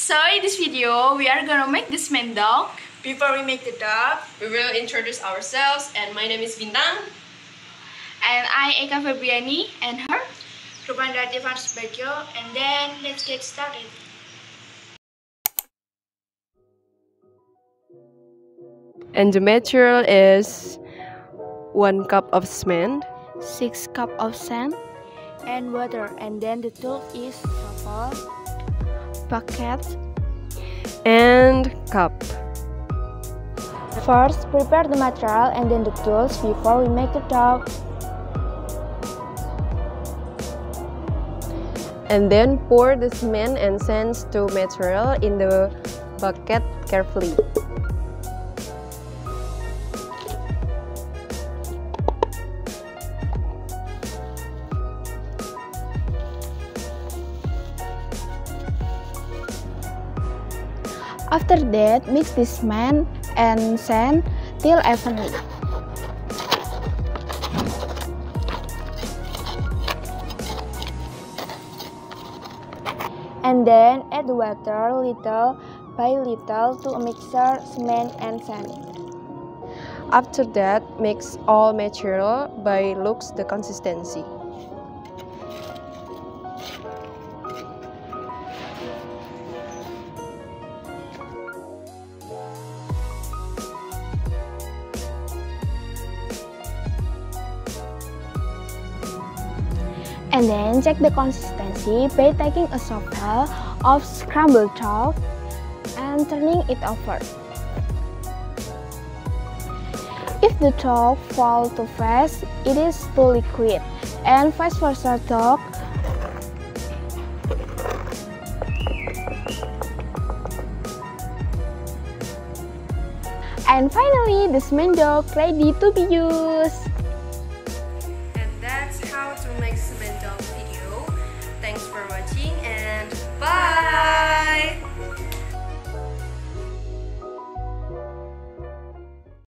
So in this video, we are gonna make this man dog. Before we make the dog, we will introduce ourselves, and my name is Bintang. And I, Eka Febriani, and her, Rupanda Devans Bajo, and then let's get started. And the material is 1 cup of cement, 6 cups of sand, and water. And then the tool is shovel, bucket, and cup. First, prepare the material and then the tools before we make the dog. And then pour the cement and sand to material in the bucket carefully. After that, mix the cement and sand till evenly. And then add the water little by little to a mixture cement and sand. After that, mix all material by looks the consistency. And then check the consistency by taking a shovel of scrambled chalk and turning it over. If the chalk falls too fast, it is too liquid, and vice versa chalk. And finally, the cement dog ready to be used. And that's how to make cement dog video. Thanks for watching and bye!